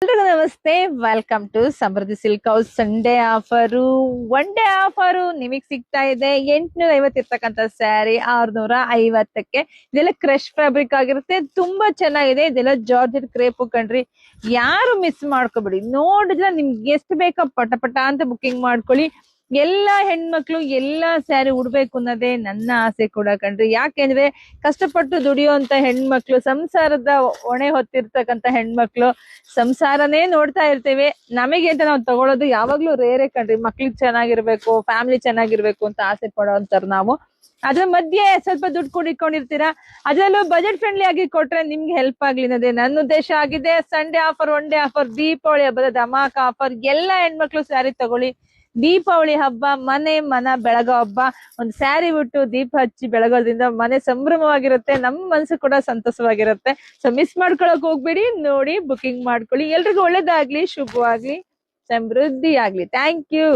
ಎಲ್ರಿಗೂ ನಮಸ್ತೆ. Welcome to Samruddhi silk house. Sunday offer, one day offer ನಿಮಗ್ ಸಿಗ್ತಾ ಇದೆ. 850 ಇರ್ತಕ್ಕಂಥ ಸ್ಯಾರಿ 650ಕ್ಕೆ. ಇದೆಲ್ಲ ಕ್ರಶ್ ಫ್ಯಾಬ್ರಿಕ್ ಆಗಿರುತ್ತೆ, ತುಂಬಾ ಚೆನ್ನಾಗಿದೆ. ಇದೆಲ್ಲ ಜಾರ್ಜೆಟ್ ಕ್ರೇಪು ಕಣ್ರಿ. ಯಾರು ಮಿಸ್ ಮಾಡ್ಕೋಬೇಡಿ, ನೋಡಿದ್ರೆ ನಿಮ್ಗೆ ಎಷ್ಟು ಬೇಕೋ ಪಟ ಪಟ ಅಂತ ಬುಕಿಂಗ್ ಮಾಡ್ಕೊಳ್ಳಿ. ಎಲ್ಲಾ ಹೆಣ್ಮಕ್ಳು ಎಲ್ಲಾ ಸ್ಯಾರಿ ಉಡ್ಬೇಕು ಅನ್ನೋದೇ ನನ್ನ ಆಸೆ ಕೂಡ ಕಣ್ರಿ. ಯಾಕೆಂದ್ರೆ ಕಷ್ಟಪಟ್ಟು ದುಡಿಯುವಂತ ಹೆಣ್ಮಕ್ಳು, ಸಂಸಾರದ ಹೊಣೆ ಹೊತ್ತಿರ್ತಕ್ಕಂತ ಹೆಣ್ಮಕ್ಳು, ಸಂಸಾರನೇ ನೋಡ್ತಾ ಇರ್ತೇವೆ. ನಮಗೆ ಅಂತ ನಾವು ತಗೊಳ್ಳೋದು ಯಾವಾಗ್ಲೂ ರೇರೆ ಕಣ್ರಿ. ಮಕ್ಳಿಗೆ ಚೆನ್ನಾಗಿರ್ಬೇಕು, ಫ್ಯಾಮಿಲಿ ಚೆನ್ನಾಗಿರ್ಬೇಕು ಅಂತ ಆಸೆ ಪಡೋಂತಾರ ನಾವು. ಅದ್ರ ಮಧ್ಯೆ ಸ್ವಲ್ಪ ದುಡ್ಡು ಕೂಡಿಕೊಂಡಿರ್ತೀರಾ, ಅದ್ರಲ್ಲೂ ಬಜೆಟ್ ಫ್ರೆಂಡ್ಲಿ ಆಗಿ ಕೊಟ್ರೆ ನಿಮ್ಗೆ ಹೆಲ್ಪ್ ಆಗ್ಲಿ ಅನ್ನೋದೇ ನನ್ನ ಉದ್ದೇಶ ಆಗಿದೆ. Sunday offer, one day offer, Deepavali ಹಬ್ಬದ ಧಮಾಕ ಆಫರ್. ಎಲ್ಲಾ ಹೆಣ್ಮಕ್ಳು ಸ್ಯಾರಿ ತಗೊಳ್ಳಿ. ದೀಪಾವಳಿ ಹಬ್ಬ ಮನೆ ಮನ ಬೆಳಗೋ ಹಬ್ಬ. ಒಂದು ಸ್ಯಾರಿ ಬಿಟ್ಟು ದೀಪ ಹಚ್ಚಿ ಬೆಳಗೋದ್ರಿಂದ ಮನೆ ಸಂಭ್ರಮವಾಗಿರುತ್ತೆ, ನಮ್ಮ ಮನಸ್ಸು ಕೂಡ ಸಂತೋಷವಾಗಿರುತ್ತೆ. ಸೊ ಮಿಸ್ ಮಾಡ್ಕೊಳಕ್ ಹೋಗ್ಬೇಡಿ, ನೋಡಿ ಬುಕಿಂಗ್ ಮಾಡ್ಕೊಳ್ಳಿ. ಎಲ್ರಿಗೂ ಒಳ್ಳೇದಾಗ್ಲಿ, ಶುಭವಾಗ್ಲಿ, ಸಮೃದ್ಧಿ ಆಗ್ಲಿ. Thank you.